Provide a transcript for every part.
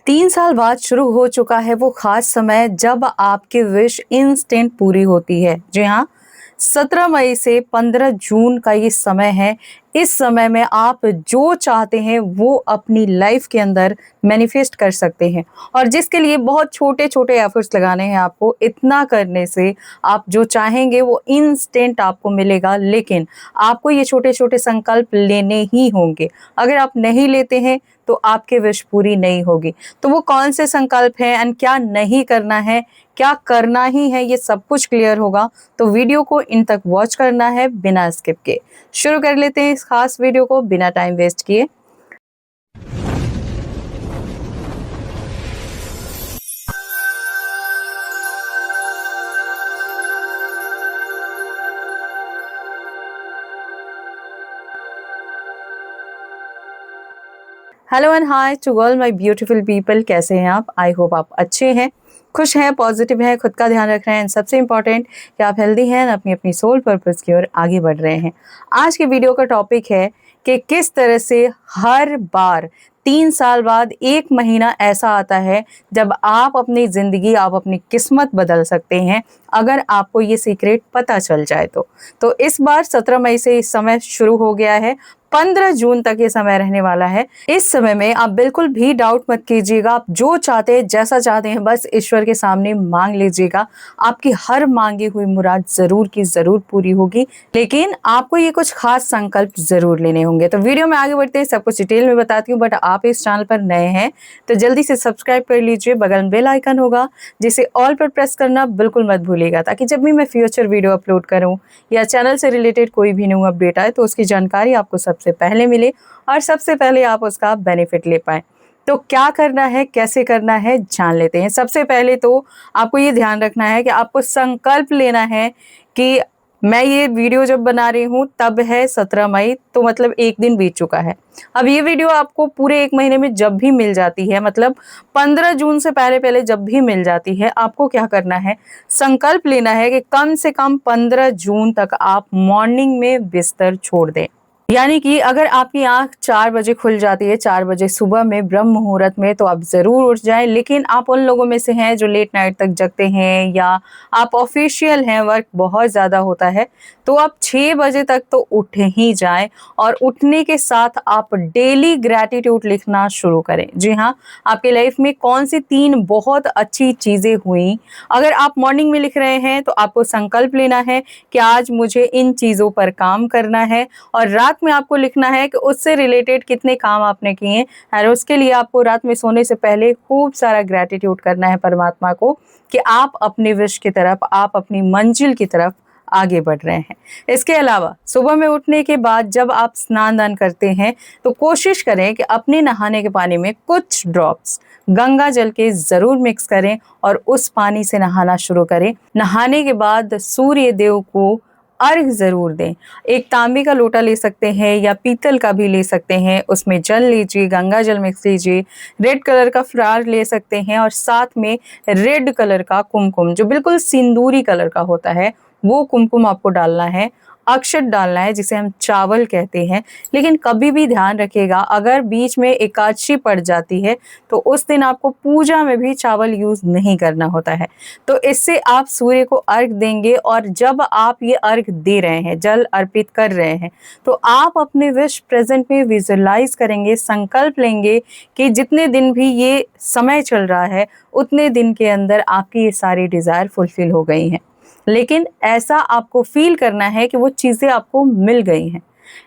3 साल बाद शुरू हो चुका है वो खास समय जब आपकी विश इंस्टेंट पूरी होती है। जी हाँ, 17 मई से 15 जून का ये समय है। इस समय में आप जो चाहते हैं वो अपनी लाइफ के अंदर मैनिफेस्ट कर सकते हैं और जिसके लिए बहुत छोटे छोटे एफर्ट्स लगाने हैं आपको। इतना करने से आप जो चाहेंगे वो इंस्टेंट आपको मिलेगा, लेकिन आपको ये छोटे छोटे संकल्प लेने ही होंगे। अगर आप नहीं लेते हैं तो आपकी विश पूरी नहीं होगी। तो वो कौन से संकल्प हैं एंड क्या नहीं करना है, क्या करना ही है, ये सब कुछ क्लियर होगा। तो वीडियो को इन तक वॉच करना है बिना स्किप के। शुरू कर लेते हैं इस खास वीडियो को बिना टाइम वेस्ट किए। Hello and hi to all my beautiful people. कैसे हैं आप? आई होप आप अच्छे हैं, खुश हैं, पॉजिटिव हैं, खुद का ध्यान रख रहे हैं, सबसे इम्पॉर्टेंट कि आप हेल्दी हैं, अपनी अपनी सोल पर्पस की ओर आगे बढ़ रहे हैं। आज के वीडियो का टॉपिक है कि किस तरह से हर बार 3 साल बाद एक महीना ऐसा आता है जब आप अपनी ज़िंदगी, आप अपनी किस्मत बदल सकते हैं, अगर आपको ये सीक्रेट पता चल जाए तो इस बार 17 मई से इस समय शुरू हो गया है, 15 जून तक ये समय रहने वाला है। इस समय में आप बिल्कुल भी डाउट मत कीजिएगा। आप जो चाहते हैं, जैसा चाहते हैं, बस ईश्वर के सामने मांग लीजिएगा। आपकी हर मांगी हुई मुराद जरूर की जरूर पूरी होगी, लेकिन आपको ये कुछ खास संकल्प जरूर लेने होंगे। तो वीडियो में आगे बढ़ते हैं, सब कुछ डिटेल में बताती हूँ। बट आप इस चैनल पर नए हैं तो जल्दी से सब्सक्राइब कर लीजिए। बगल में बेल आइकन होगा जिसे ऑल पर प्रेस करना बिल्कुल मत भूलिएगा, ताकि जब भी मैं फ्यूचर वीडियो अपलोड करूँ या चैनल से रिलेटेड कोई भी न्यू अपडेट आए तो उसकी जानकारी आपको सबसे पहले मिले और सबसे पहले आप उसका बेनिफिट ले पाएं। तो क्या करना है, कैसे करना है, जान लेते हैं। सबसे पहले तो आपको ये ध्यान रखना है कि आपको संकल्प लेना है कि मैं ये वीडियो जब बना रही हूँ तब है 17 मई, तो मतलब एक दिन बीत चुका है। अब ये वीडियो आपको पूरे एक महीने में जब भी मिल जाती है, मतलब 15 जून से पहले पहले जब भी मिल जाती है, आपको क्या करना है, संकल्प लेना है कि कम से कम 15 जून तक आप मॉर्निंग में बिस्तर छोड़ दें। यानी कि अगर आपकी आंख 4 बजे खुल जाती है, 4 बजे सुबह में ब्रह्म मुहूर्त में, तो आप जरूर उठ जाएं। लेकिन आप उन लोगों में से हैं जो लेट नाइट तक जगते हैं या आप ऑफिशियल हैं, वर्क बहुत ज़्यादा होता है, तो आप 6 बजे तक तो उठ ही जाएं। और उठने के साथ आप डेली ग्रैटिट्यूड लिखना शुरू करें। जी हाँ, आपके लाइफ में कौन सी 3 बहुत अच्छी चीज़ें हुई। अगर आप मॉर्निंग में लिख रहे हैं तो आपको संकल्प लेना है कि आज मुझे इन चीज़ों पर काम करना है, और रात में आपको लिखना है कि उससे रिलेटेड कितने काम आपने किए हैं। और उसके लिए आपको रात में सोने से पहले खूब सारा ग्रैटिट्यूड करना है परमात्मा को कि आप अपने विश की तरफ, आप अपनी मंजिल की तरफ आगे बढ़ रहे हैं। इसके अलावा सुबह में उठने के बाद जब आप स्नान दान करते हैं तो कोशिश करें कि अपने नहाने के पानी में कुछ ड्रॉप्स गंगा जल के ज़रूर मिक्स करें और उस पानी से नहाना शुरू करें। नहाने के बाद सूर्य देव को अर्घ जरूर दें। एक तांबे का लोटा ले सकते हैं या पीतल का भी ले सकते हैं, उसमें जल लीजिए, गंगा जल मिक्स लीजिए, रेड कलर का फ्लावर ले सकते हैं और साथ में रेड कलर का कुमकुम, जो बिल्कुल सिंदूरी कलर का होता है, वो कुमकुम आपको डालना है। अक्षत डालना है जिसे हम चावल कहते हैं। लेकिन कभी भी ध्यान रखिएगा, अगर बीच में एकादशी पड़ जाती है तो उस दिन आपको पूजा में भी चावल यूज नहीं करना होता है। तो इससे आप सूर्य को अर्घ देंगे, और जब आप ये अर्घ दे रहे हैं, जल अर्पित कर रहे हैं, तो आप अपने विश प्रेजेंट में विजुअलाइज करेंगे, संकल्प लेंगे कि जितने दिन भी ये समय चल रहा है उतने दिन के अंदर आपकी ये सारी डिज़ायर फुलफिल हो गई हैं। लेकिन ऐसा आपको फील करना है कि वो चीज़ें आपको मिल गई हैं।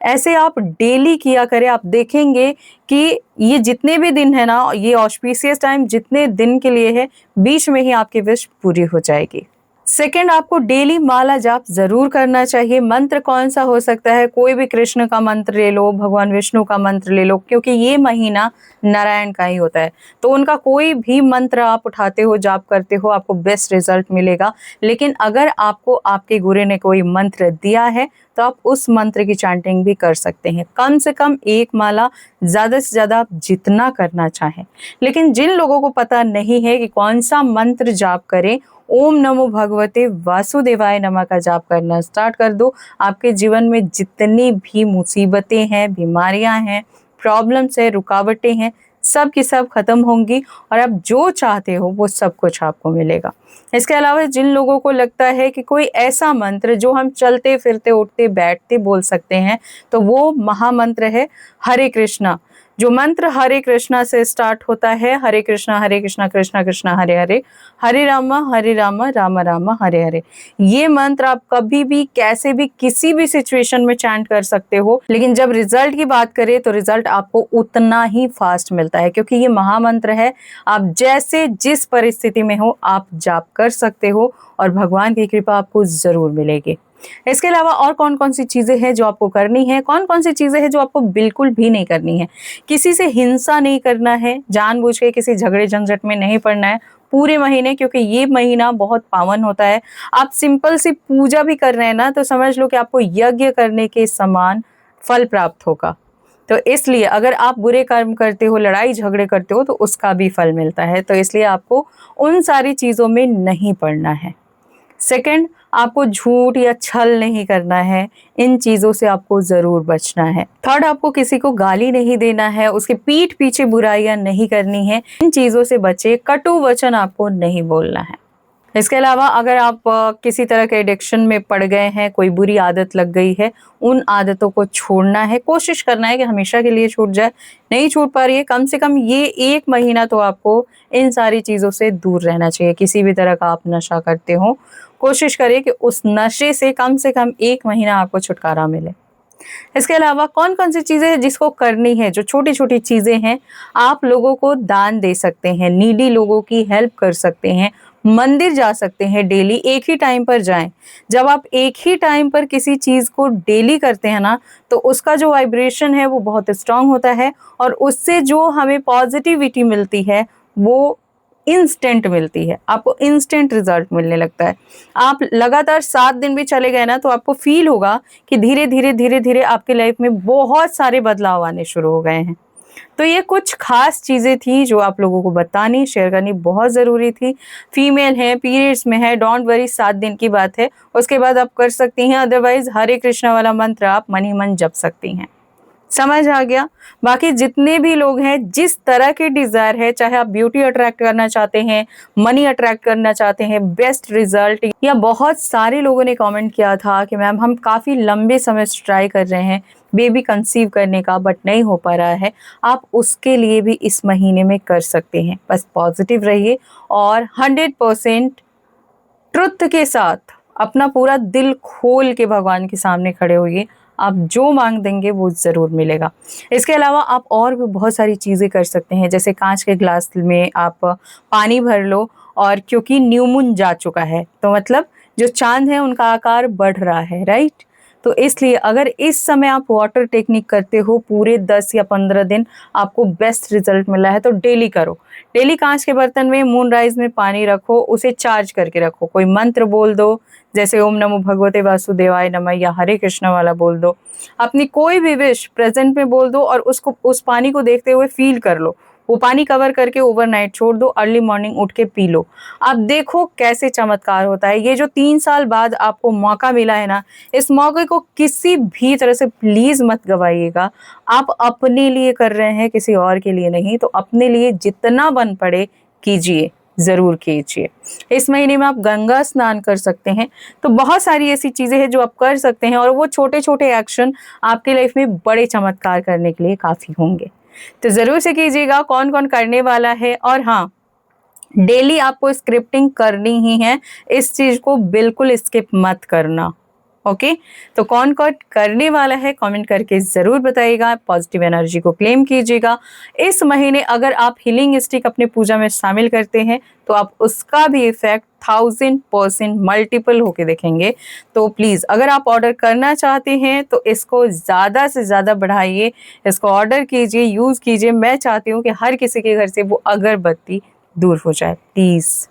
ऐसे आप डेली किया करें, आप देखेंगे कि ये जितने भी दिन है ना, ये ऑस्पिशियस टाइम जितने दिन के लिए है, बीच में ही आपकी विश पूरी हो जाएगी। सेकंड, आपको डेली माला जाप जरूर करना चाहिए। मंत्र कौन सा हो सकता है? कोई भी कृष्ण का मंत्र ले लो, भगवान विष्णु का मंत्र ले लो, क्योंकि ये महीना नारायण का ही होता है। तो उनका कोई भी मंत्र आप उठाते हो, जाप करते हो, आपको बेस्ट रिजल्ट मिलेगा। लेकिन अगर आपको आपके गुरु ने कोई मंत्र दिया है तो आप उस मंत्र की चैंटिंग भी कर सकते हैं। कम से कम एक माला, ज़्यादा से ज़्यादा आप जितना करना चाहें। लेकिन जिन लोगों को पता नहीं है कि कौन सा मंत्र जाप करें, ओम नमो भगवते वासुदेवाय नमः का जाप करना स्टार्ट कर दो। आपके जीवन में जितनी भी मुसीबतें हैं, बीमारियां हैं, प्रॉब्लम्स है, रुकावटें हैं, सब की सब खत्म होंगी और आप जो चाहते हो वो सब कुछ आपको मिलेगा। इसके अलावा जिन लोगों को लगता है कि कोई ऐसा मंत्र जो हम चलते फिरते उठते बैठते बोल सकते हैं, तो वो महामंत्र है हरे कृष्णा। जो मंत्र हरे कृष्णा से स्टार्ट होता है, हरे कृष्णा कृष्णा कृष्णा हरे हरे, हरे रामा राम राम हरे हरे। ये मंत्र आप कभी भी कैसे भी किसी भी सिचुएशन में चैंट कर सकते हो, लेकिन जब रिजल्ट की बात करें तो रिजल्ट आपको उतना ही फास्ट मिलता है, क्योंकि ये महामंत्र है। आप जैसे जिस परिस्थिति में हो आप जाप कर सकते हो और भगवान की कृपा आपको जरूर मिलेगी। इसके अलावा और कौन कौन सी चीजें हैं जो आपको करनी है, कौन कौन सी चीजें हैं जो आपको बिल्कुल भी नहीं करनी है। किसी से हिंसा नहीं करना है, जानबूझ के किसी झगड़े झंझट में नहीं पड़ना है पूरे महीने, क्योंकि ये महीना बहुत पावन होता है। आप सिंपल सी पूजा भी कर रहे हैं ना, तो समझ लो कि आपको यज्ञ करने के समान फल प्राप्त होगा। तो इसलिए अगर आप बुरे कर्म करते हो, लड़ाई झगड़े करते हो, तो उसका भी फल मिलता है। तो इसलिए आपको उन सारी चीजों में नहीं पड़ना है। सेकंड, आपको झूठ या छल नहीं करना है, इन चीजों से आपको जरूर बचना है। थर्ड, आपको किसी को गाली नहीं देना है, उसके पीठ पीछे बुराइयां नहीं करनी है, इन चीजों से बचे। कटु वचन आपको नहीं बोलना है। इसके अलावा अगर आप किसी तरह के एडिक्शन में पड़ गए हैं, कोई बुरी आदत लग गई है, उन आदतों को छोड़ना है। कोशिश करना है कि हमेशा के लिए छूट जाए। नहीं छूट पा रही है, कम से कम ये 1 महीना तो आपको इन सारी चीज़ों से दूर रहना चाहिए। किसी भी तरह का आप नशा करते हो, कोशिश करिए कि उस नशे से कम 1 महीना आपको छुटकारा मिले। इसके अलावा कौन कौन सी चीज़ें हैं जिसको करनी है, जो छोटी छोटी चीज़ें हैं, आप लोगों को दान दे सकते हैं, नीडी लोगों की हेल्प कर सकते हैं, मंदिर जा सकते हैं, डेली एक ही टाइम पर जाएं। जब आप एक ही टाइम पर किसी चीज़ को डेली करते हैं ना, तो उसका जो वाइब्रेशन है वो बहुत स्ट्रांग होता है और उससे जो हमें पॉजिटिविटी मिलती है वो इंस्टेंट मिलती है। आपको इंस्टेंट रिजल्ट मिलने लगता है। आप लगातार 7 दिन भी चले गए ना, तो आपको फील होगा कि धीरे धीरे आपकी लाइफ में बहुत सारे बदलाव आने शुरू हो गए हैं। तो ये कुछ खास चीज़ें थी जो आप लोगों को बतानी, शेयर करनी बहुत ज़रूरी थी। फीमेल है, पीरियड्स में है, डोंट वरी, 7 दिन की बात है, उसके बाद आप कर सकती हैं। अदरवाइज हरे कृष्णा वाला मंत्र आप मन ही मन जप सकती हैं। समझ आ गया? बाकी जितने भी लोग हैं, जिस तरह की डिज़ायर है, चाहे आप ब्यूटी अट्रैक्ट करना चाहते हैं, मनी अट्रैक्ट करना चाहते हैं, बेस्ट रिजल्ट, या बहुत सारे लोगों ने कमेंट किया था कि मैम हम काफ़ी लंबे समय से ट्राई कर रहे हैं बेबी कंसीव करने का बट नहीं हो पा रहा है, आप उसके लिए भी इस महीने में कर सकते हैं। बस पॉजिटिव रहिए और 100% ट्रुथ के साथ अपना पूरा दिल खोल के भगवान के सामने खड़े होइए। आप जो मांग देंगे वो ज़रूर मिलेगा। इसके अलावा आप और भी बहुत सारी चीज़ें कर सकते हैं, जैसे कांच के ग्लास में आप पानी भर लो, और क्योंकि न्यू मून जा चुका है तो मतलब जो चांद है उनका आकार बढ़ रहा है, राइट? तो इसलिए अगर इस समय आप वाटर टेक्निक करते हो, पूरे 10 या 15 दिन आपको बेस्ट रिजल्ट मिला है, तो डेली करो। डेली कांच के बर्तन में मून राइज में पानी रखो, उसे चार्ज करके रखो, कोई मंत्र बोल दो, जैसे ओम नमो भगवते वासुदेवाय नमः या हरे कृष्णा वाला बोल दो। अपनी कोई भी विश प्रेजेंट में बोल दो और उसको, उस पानी को देखते हुए फील कर लो। वो पानी कवर करके ओवरनाइट छोड़ दो, अर्ली मॉर्निंग उठ के पी लो। आप देखो कैसे चमत्कार होता है। ये जो 3 साल बाद आपको मौका मिला है ना, इस मौके को किसी भी तरह से प्लीज मत गवाइएगा। आप अपने लिए कर रहे हैं, किसी और के लिए नहीं। तो अपने लिए जितना बन पड़े कीजिए, जरूर कीजिए। इस महीने में आप गंगा स्नान कर सकते हैं। तो बहुत सारी ऐसी चीजें हैं जो आप कर सकते हैं और वो छोटे छोटे एक्शन आपकी लाइफ में बड़े चमत्कार करने के लिए काफी होंगे। तो जरूर से कीजिएगा। कौन कौन करने वाला है, और हाँ, डेली आपको स्क्रिप्टिंग करनी ही है, इस चीज को बिल्कुल स्किप मत करना। ओके, तो कौन कौन करने वाला है कमेंट करके जरूर बताइएगा। पॉजिटिव एनर्जी को क्लेम कीजिएगा। इस महीने अगर आप हीलिंग स्टिक अपने पूजा में शामिल करते हैं तो आप उसका भी इफेक्ट 1000% मल्टीपल होके देखेंगे। तो प्लीज अगर आप ऑर्डर करना चाहते हैं तो इसको ज्यादा से ज्यादा बढ़ाइए, इसको ऑर्डर कीजिए, यूज कीजिए। मैं चाहती हूँ कि हर किसी के घर से वो अगरबत्ती दूर हो जाए। प्लीज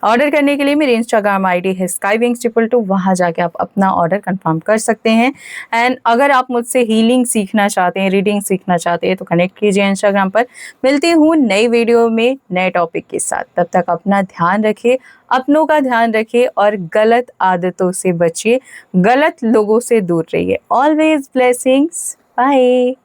ऑर्डर करने के लिए मेरी इंस्टाग्राम आईडी है skywings222, वहाँ जाके आप अपना ऑर्डर कंफर्म कर सकते हैं। एंड अगर आप मुझसे हीलिंग सीखना चाहते हैं, रीडिंग सीखना चाहते हैं, तो कनेक्ट कीजिए इंस्टाग्राम पर। मिलती हूँ नई वीडियो में नए टॉपिक के साथ। तब तक अपना ध्यान रखिए, अपनों का ध्यान रखिए और गलत आदतों से बचिए, गलत लोगों से दूर रहिए। Always blessings. बाय।